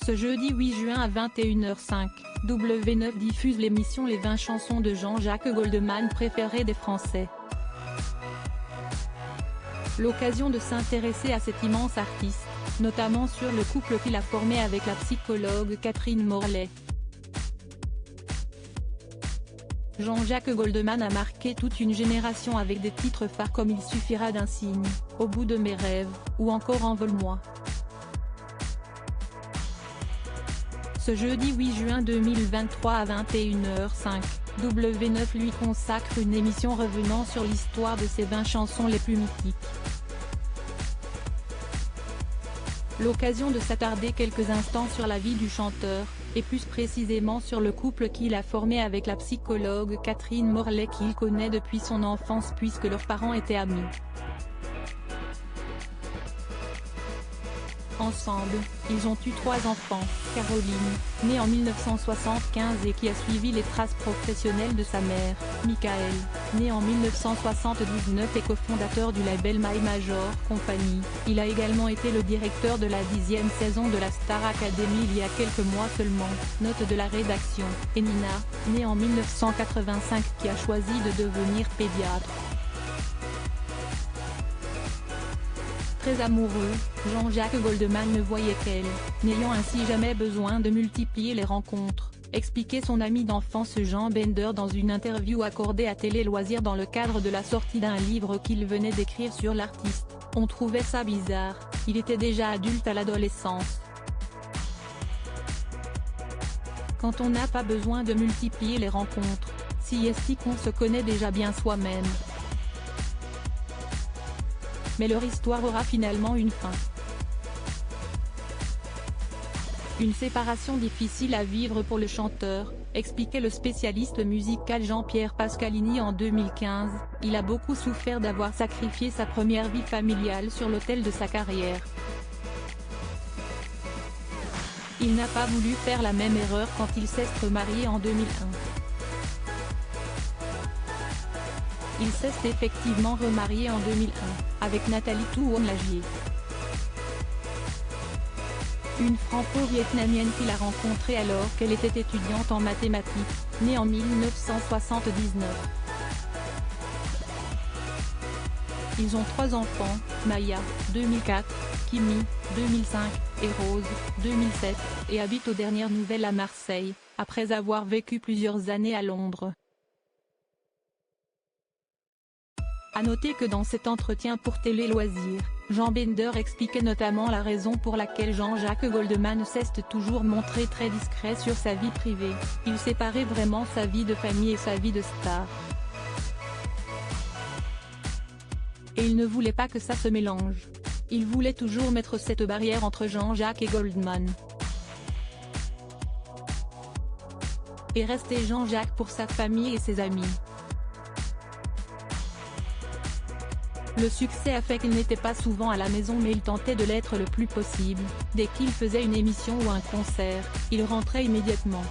Ce jeudi 8 juin à 21h05, W9 diffuse l'émission Les 20 chansons de Jean-Jacques Goldman préférées des Français. L'occasion de s'intéresser à cet immense artiste, notamment sur le couple qu'il a formé avec la psychologue Catherine Morlet. Jean-Jacques Goldman a marqué toute une génération avec des titres phares comme Il suffira d'un signe, Au bout de mes rêves, ou encore Envole-moi. Ce jeudi 8 juin 2023 à 21h05, W9 lui consacre une émission revenant sur l'histoire de ses 20 chansons les plus mythiques. L'occasion de s'attarder quelques instants sur la vie du chanteur, et plus précisément sur le couple qu'il a formé avec la psychologue Catherine Morlet qu'il connaît depuis son enfance puisque leurs parents étaient amis. Ensemble, ils ont eu 3 enfants, Caroline, née en 1975 et qui a suivi les traces professionnelles de sa mère, Michael, né en 1979 et cofondateur du label My Major Company. Il a également été le directeur de la 10e saison de la Star Academy il y a quelques mois seulement, note de la rédaction, et Nina, née en 1985 qui a choisi de devenir pédiatre. Très amoureux, Jean-Jacques Goldman ne voyait qu'elle, n'ayant ainsi jamais besoin de multiplier les rencontres, expliquait son ami d'enfance Jean Bender dans une interview accordée à Télé Loisirs dans le cadre de la sortie d'un livre qu'il venait d'écrire sur l'artiste. On trouvait ça bizarre, il était déjà adulte à l'adolescence. Quand on n'a pas besoin de multiplier les rencontres, si est-ce qu'on se connaît déjà bien soi-même. Mais leur histoire aura finalement une fin. Une séparation difficile à vivre pour le chanteur, expliquait le spécialiste musical Jean-Pierre Pascalini en 2015, il a beaucoup souffert d'avoir sacrifié sa première vie familiale sur l'autel de sa carrière. Il n'a pas voulu faire la même erreur quand il s'est remarié en 2001. Il s'est effectivement remarié en 2001, avec Nathalie Tourne-Lagier. Une franco-vietnamienne qu'il a rencontrée alors qu'elle était étudiante en mathématiques, née en 1979. Ils ont 3 enfants, Maya, 2004, Kimi, 2005, et Rose, 2007, et habitent aux dernières nouvelles à Marseille, après avoir vécu plusieurs années à Londres. A noter que dans cet entretien pour Télé Loisirs, Jean Bender expliquait notamment la raison pour laquelle Jean-Jacques Goldman s'est toujours montré très discret sur sa vie privée, il séparait vraiment sa vie de famille et sa vie de star. Et il ne voulait pas que ça se mélange. Il voulait toujours mettre cette barrière entre Jean-Jacques et Goldman. Et rester Jean-Jacques pour sa famille et ses amis. Le succès a fait qu'il n'était pas souvent à la maison mais il tentait de l'être le plus possible. Dès qu'il faisait une émission ou un concert, il rentrait immédiatement.